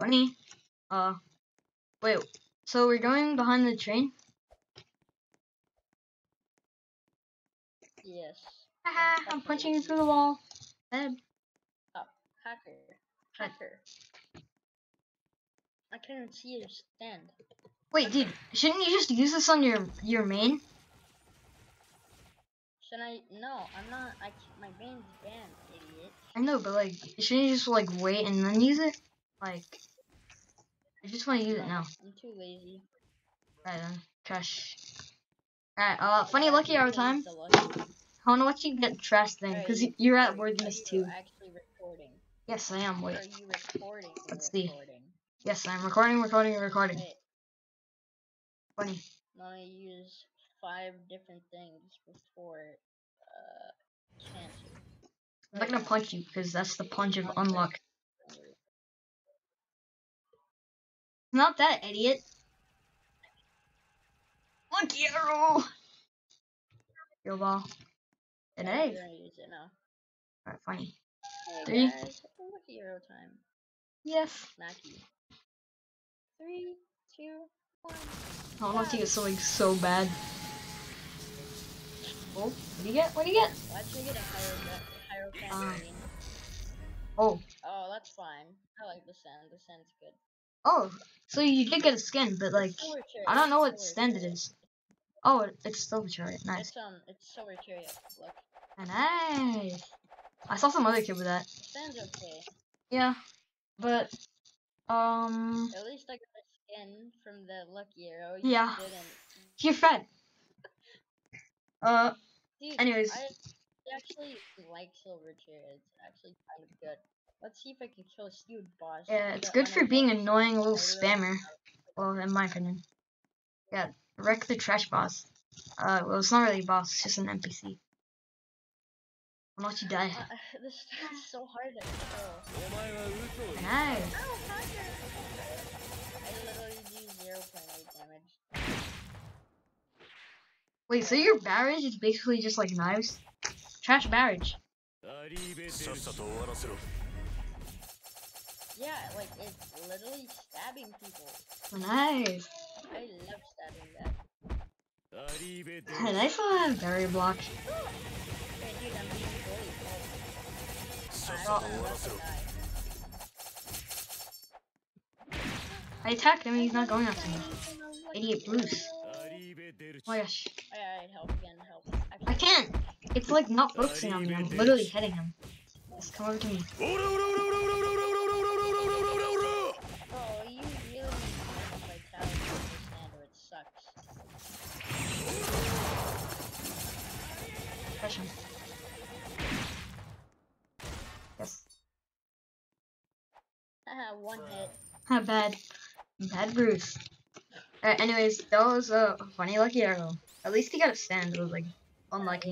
Funny. Wait. So we're going behind the train? Yes. Haha, I'm punching you through the wall. Dead. Oh, hacker. I couldn't see your stand. Wait, dude, shouldn't you just use this on your main? Should I? No, I'm not. My main's banned, idiot. I know, but like, shouldn't you just like wait and then use it? Like, I just want to use it now. I'm too lazy. Alright then, trash. Alright, funny lucky hour time. I wanna watch you get trash then, because you're at worthiness too. Actually recording? Yes, I am. Wait. Are you recording? Let's see. Yes, I'm recording. Wait. Funny. Now I use 5 different things before cancel. I'm not gonna punch you because that's the punch of unluck. Not that, idiot. Lucky arrow. Yo ball. And yeah, hey. we're gonna use it now. Alright, funny. Hey 3. guys, lucky arrow time. Yes. Smack you. 3, 2, 1. I want to get something so bad. Oh, what do you get? What do you get? Why'd you get a hieroglyph? Oh. Oh, that's fine. I like the sand. The sand's good. Oh, so you did get a skin, but like, I don't know what stand it is. Oh, it's Silver Chariot. Nice. It's Silver Chariot. Look. Nice. I saw some other kid with that. Stand's okay. Yeah, but At least I got a skin from the lucky arrow. You yeah. didn't. You're fed. Dude, anyways. I actually like Silver Chariot. It's actually kind of good. Let's see if I can kill this huge boss. Yeah, it's good for being annoying little spammer. Well, in my opinion. Yeah, wreck the trash boss. Well, it's not really a boss, it's just an NPC. Unless you die. This is so hard to kill. Nice. Ow, hacker! I literally do 0.8 damage. Wait, so your barrage is basically just like knives? Trash barrage. Yeah, like it's literally stabbing people. Nice. I love stabbing that. Nice one, barrier block. Hey, dude, I'm being bullied. I attacked him and he's not going after me. Idiot Bruce. Oh my gosh. Alright, help again, help. I can't. It's like not focusing on me. I'm literally hitting him. Just come over to me. Oh, you really need to vitality to understand or it sucks. Crush him. Yes. Haha, 1 hit. Bad. Bad Bruce. Anyways, that was a funny lucky arrow. At least he got a stand. It was like unlucky.